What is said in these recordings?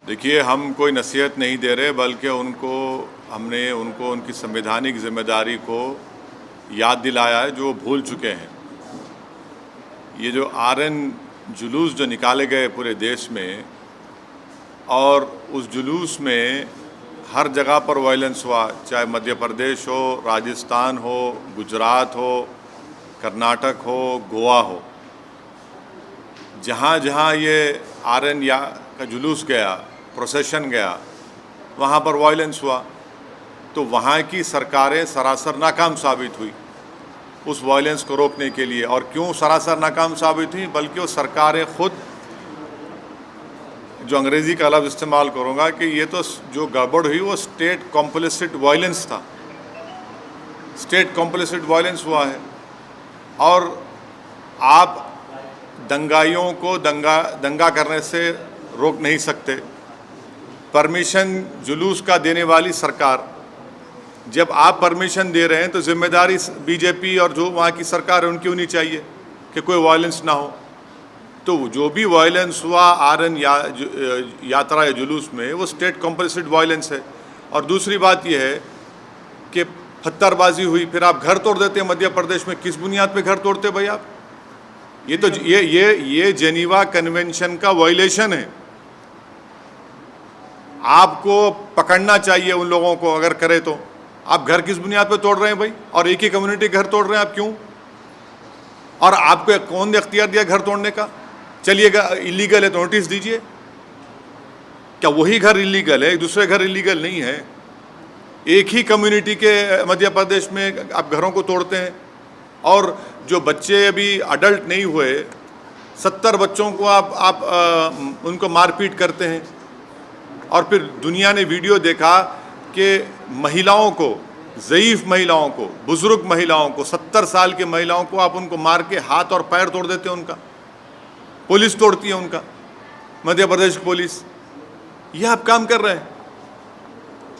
देखिए, हम कोई नसीहत नहीं दे रहे, बल्कि हमने उनको उनकी संवैधानिक जिम्मेदारी को याद दिलाया है जो भूल चुके हैं। ये जो आरएन जुलूस जो निकाले गए पूरे देश में, और उस जुलूस में हर जगह पर वायलेंस हुआ, चाहे मध्य प्रदेश हो, राजस्थान हो, गुजरात हो, कर्नाटक हो, गोवा हो। जहाँ जहाँ ये आरएन का जुलूस गया, प्रोसेशन गया, वहाँ पर वायलेंस हुआ, तो वहाँ की सरकारें सरासर नाकाम साबित हुई उस वायलेंस को रोकने के लिए। और क्यों सरासर नाकाम साबित हुई? बल्कि वो सरकारें खुद, जो अंग्रेज़ी का लफ्ज़ इस्तेमाल करूँगा, कि ये तो जो गड़बड़ हुई वो स्टेट कॉम्प्लिसिट वायलेंस था, स्टेट कॉम्प्लिसिट वायलेंस हुआ है। और आप दंगाइयों को दंगा करने से रोक नहीं सकते। परमिशन जुलूस का देने वाली सरकार, जब आप परमिशन दे रहे हैं तो जिम्मेदारी बीजेपी और जो वहाँ की सरकार है उनकी होनी चाहिए कि कोई वायलेंस ना हो। तो जो भी वायलेंस हुआ आरएन यात्रा या जुलूस में, वो स्टेट कॉम्पल्सिड वायलेंस है। और दूसरी बात यह है कि पत्थरबाजी हुई, फिर आप घर तोड़ देते हैं मध्य प्रदेश में। किस बुनियाद पे घर तोड़ते भाई आप? ये तो ये जेनीवा कन्वेंशन का वायलेशन है। आपको पकड़ना चाहिए उन लोगों को, अगर करे तो। आप घर किस बुनियाद पे तोड़ रहे हैं भाई? और एक ही कम्युनिटी घर तोड़ रहे हैं आप, क्यों? और आपको कौन ने अख्तियार दिया घर तोड़ने का? चलिएगा, इलीगल है तो नोटिस दीजिए। क्या वही घर इलीगल है, दूसरे घर इलीगल नहीं है? एक ही कम्युनिटी के मध्य प्रदेश में आप घरों को तोड़ते हैं। और जो बच्चे अभी अडल्ट नहीं हुए, 70 बच्चों को आप उनको मारपीट करते हैं। और फिर दुनिया ने वीडियो देखा कि महिलाओं को, ज़ईफ़ महिलाओं को, बुज़ुर्ग महिलाओं को, 70 साल की महिलाओं को आप उनको मार के हाथ और पैर तोड़ देते हैं उनका। पुलिस तोड़ती है उनका, मध्य प्रदेश की पुलिस। यह आप काम कर रहे हैं।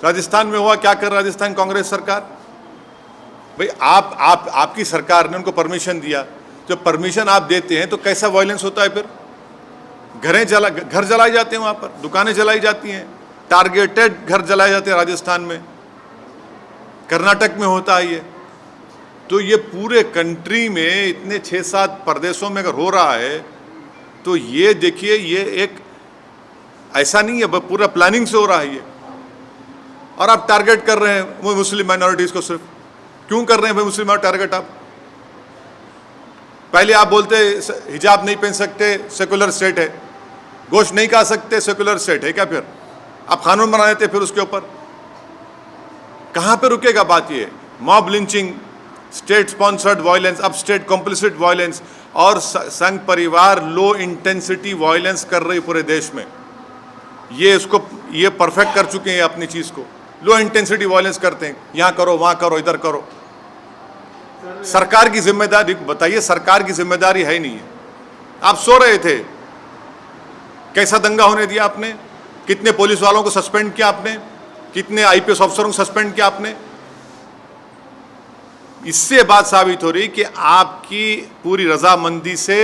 राजस्थान में हुआ, क्या कर राजस्थान कांग्रेस सरकार? भाई आपकी सरकार ने उनको परमिशन दिया। जब परमिशन आप देते हैं तो कैसा वायलेंस होता है? फिर घर जलाए जाते हैं, वहाँ पर दुकानें जलाई जाती हैं, टारगेटेड घर जलाए जाते हैं राजस्थान में, कर्नाटक में होता है ये। तो ये पूरे कंट्री में इतने 6-7 प्रदेशों में अगर हो रहा है, तो ये देखिए, ये एक ऐसा नहीं है, पूरा प्लानिंग से हो रहा है ये। और आप टारगेट कर रहे हैं वो मुस्लिम माइनॉरिटीज़ को। सिर्फ क्यों कर रहे हैं भाई मुस्लिम टारगेट? आप पहले आप बोलते हिजाब नहीं पहन सकते, सेकुलर स्टेट है। गोश्त नहीं खा सकते, सेकुलर स्टेट है क्या? फिर आप कानून बना देते फिर उसके ऊपर। कहाँ पे रुकेगा बात? ये mob lynching, state sponsored violence, अब स्टेट कॉम्प्लिसिट वायलेंस, और संघ परिवार लो इंटेंसिटी वायलेंस कर रही पूरे देश में। ये परफेक्ट कर चुके हैं अपनी चीज़ को। लो इंटेंसिटी वायलेंस करते हैं, यहाँ करो, वहाँ करो, इधर करो। सरकार की जिम्मेदारी बताइए? सरकार की जिम्मेदारी है ही नहीं है। आप सो रहे थे, कैसा दंगा होने दिया आपने? कितने पुलिस वालों को सस्पेंड किया आपने? कितने आईपीएस अफसरों को सस्पेंड किया आपने? इससे बात साबित हो रही कि आपकी पूरी रजामंदी से,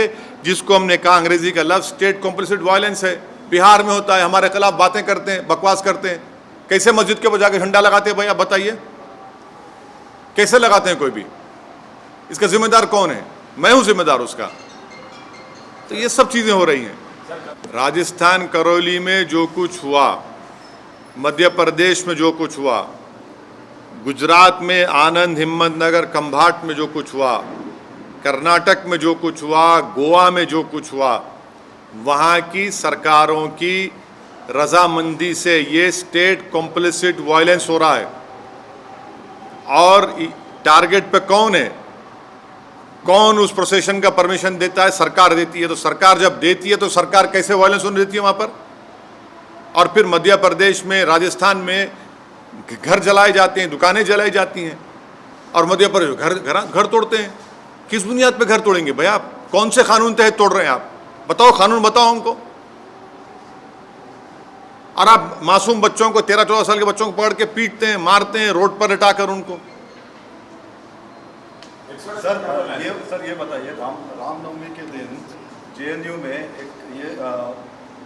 जिसको हमने कहा अंग्रेजी का लफ्ज़ स्टेट कॉम्प्लिसिट वायलेंस है, बिहार में होता है। हमारे खिलाफ बातें करते हैं, बकवास करते हैं। कैसे मस्जिद के बजा के झंडा लगाते हैं भाई? आप बताइए, कैसे लगाते हैं कोई भी? इसका जिम्मेदार कौन है? मैं हूं जिम्मेदार उसका। तो ये सब चीज़ें हो रही हैं। राजस्थान करौली में जो कुछ हुआ, मध्य प्रदेश में जो कुछ हुआ, गुजरात में आनंद, हिम्मतनगर, खंभाट में जो कुछ हुआ, कर्नाटक में जो कुछ हुआ, गोवा में जो कुछ हुआ, वहाँ की सरकारों की रजामंदी से ये स्टेट कॉम्प्लिसिट वायलेंस हो रहा है। और टारगेट पे कौन है? कौन उस प्रोसेशन का परमिशन देता है? सरकार देती है। तो सरकार जब देती है तो सरकार कैसे वायलेंस होने देती है वहाँ पर? और फिर मध्य प्रदेश में, राजस्थान में घर जलाए जाते हैं, दुकानें जलाई जाती हैं, और मध्य प्रदेश घर तोड़ते हैं। किस बुनियाद पे घर तोड़ेंगे भाई आप? कौन से कानून तहत तोड़ रहे हैं आप? बताओ, कानून बताओ हमको। और आप मासूम बच्चों को, 13-14 साल के बच्चों को पकड़ के पीटते हैं, मारते हैं, रोड पर लटाकर उनको। सर ये बताइए, रामनवमी के दिन जेएनयू में एक ये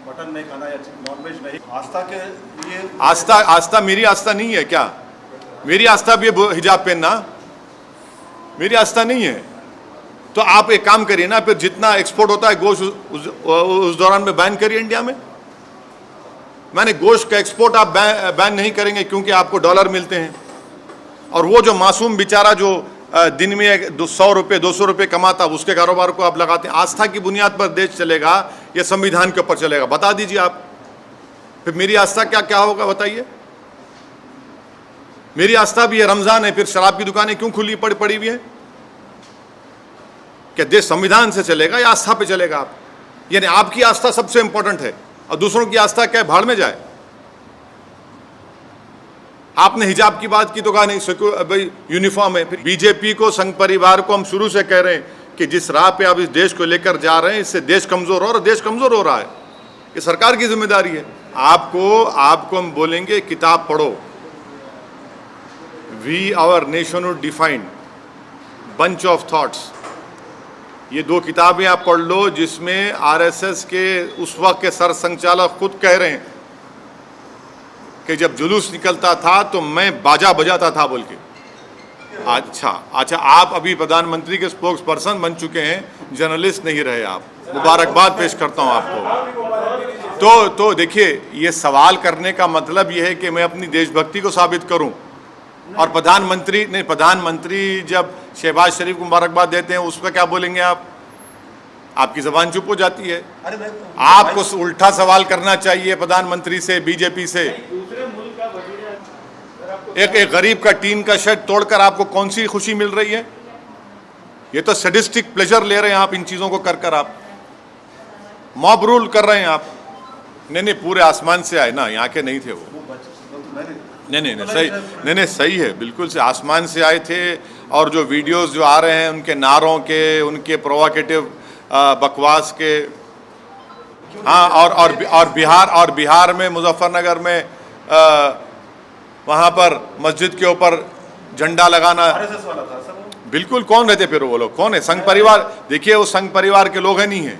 मटन नहीं खाना या नॉनवेज नहीं, आस्था के लिए आस्था मेरी आस्था नहीं है क्या? मेरी आस्था भी है हिजाब पहनना, मेरी आस्था नहीं है। तो आप एक काम करिए ना, फिर जितना एक्सपोर्ट होता है गोश्त उस दौरान में बैन करिए इंडिया में। मैंने गोश्त का एक्सपोर्ट आप बैन नहीं करेंगे क्योंकि आपको डॉलर मिलते हैं, और वो जो मासूम बेचारा जो दिन में 100 रुपये 200 रुपये कमाता, उसके कारोबार को आप लगाते हैं। आस्था की बुनियाद पर देश चलेगा या संविधान के ऊपर चलेगा? बता दीजिए आप। फिर मेरी आस्था क्या क्या होगा बताइए? मेरी आस्था भी है रमजान है, फिर शराब की दुकानें क्यों खुली पड़ी हुई है? क्या देश संविधान से चलेगा या आस्था पे चलेगा आप? यानी आपकी आस्था सबसे इंपॉर्टेंट है और दूसरों की आस्था क्या भाड़ में जाए? आपने हिजाब की बात की तो कहा नहीं भाई यूनिफॉर्म है। फिर बीजेपी को, संघ परिवार को हम शुरू से कह रहे हैं कि जिस राह पे आप इस देश को लेकर जा रहे हैं, इससे देश कमजोर हो रहा है, देश कमजोर हो रहा है। ये सरकार की जिम्मेदारी है। आपको हम बोलेंगे किताब पढ़ो, we our nationhood defined, bunch of thoughts, ये 2 किताबें आप पढ़ लो, जिसमें आरएसएस के उस वक्त के सर संचालक खुद कह रहे हैं कि जब जुलूस निकलता था तो मैं बाजा बजाता था बोल के। अच्छा, आप अभी प्रधानमंत्री के स्पोक्स पर्सन बन चुके हैं, जर्नलिस्ट नहीं रहे आप। मुबारकबाद पेश करता हूं आपको। तो देखिए, ये सवाल करने का मतलब ये है कि मैं अपनी देशभक्ति को साबित करूं, और प्रधानमंत्री जब शहबाज शरीफ को मुबारकबाद देते हैं उसका क्या बोलेंगे आप? आपकी जबान चुप हो जाती है। आपको उल्टा सवाल करना चाहिए प्रधानमंत्री से, बीजेपी से। एक गरीब का टीन का शेड तोड़कर आपको कौन सी खुशी मिल रही है? ये तो सैडिस्टिक प्लेजर ले रहे हैं आप इन चीजों को कर आप मॉब रूल कर रहे हैं आप। नहीं, पूरे आसमान से आए ना, यहाँ के नहीं थे वो। नहीं, सही है, बिल्कुल से आसमान से आए थे। और जो वीडियोस जो आ रहे हैं उनके नारों के, उनके प्रोवोकेटिव बकवास के, हाँ, और बिहार में मुजफ्फरनगर में वहाँ पर मस्जिद के ऊपर झंडा लगाना, आरएसएस वाला था सर वो। बिल्कुल। कौन रहते फिर वो लोग? कौन है? संघ परिवार। देखिए, वो संघ परिवार के लोग हैं, नहीं है?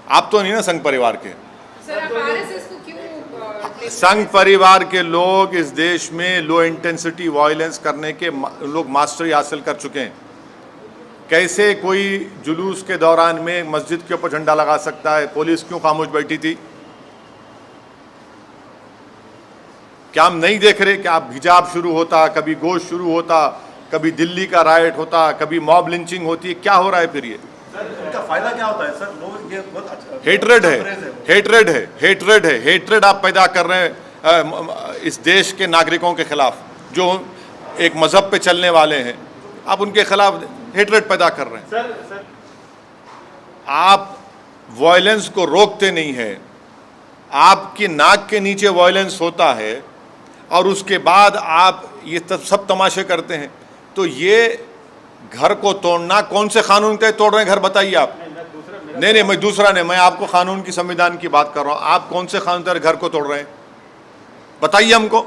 आप तो नहीं ना संघ परिवार के? सर, आप आरएसएस को क्यों? संघ परिवार के लोग इस देश में लो इंटेंसिटी वायलेंस करने के लोग मास्टरी हासिल कर चुके हैं। कैसे कोई जुलूस के दौरान में मस्जिद के ऊपर झंडा लगा सकता है? पुलिस क्यों खामोश बैठी थी? क्या हम नहीं देख रहे कि आप हिजाब शुरू होता, कभी गोश्त शुरू होता, कभी दिल्ली का राइट होता, कभी मॉब लिंचिंग होती है? क्या हो रहा है फिर ये? इनका फायदा क्या होता है सर? लोग ये बहुत अच्छा, हेट्रेड है। हेट्रेड आप पैदा कर रहे हैं इस देश के नागरिकों के खिलाफ, जो एक मजहब पे चलने वाले हैं। आप उनके खिलाफ हेट्रेड पैदा कर रहे हैं। सर आप वायलेंस को रोकते नहीं है। आपकी नाक के नीचे वायलेंस होता है और उसके बाद आप ये सब तमाशे करते हैं। तो ये घर को तोड़ना, कौन से कानून के तोड़ रहे हैं घर? बताइए आप। नहीं, मैं दूसरा नहीं, मैं आपको कानून की, संविधान की बात कर रहा हूँ। आप कौन से कानून के घर को तोड़ रहे हैं? बताइए हमको।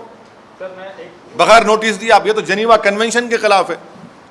बगैर नोटिस दिए आप, ये तो जेनीवा कन्वेंशन के खिलाफ है।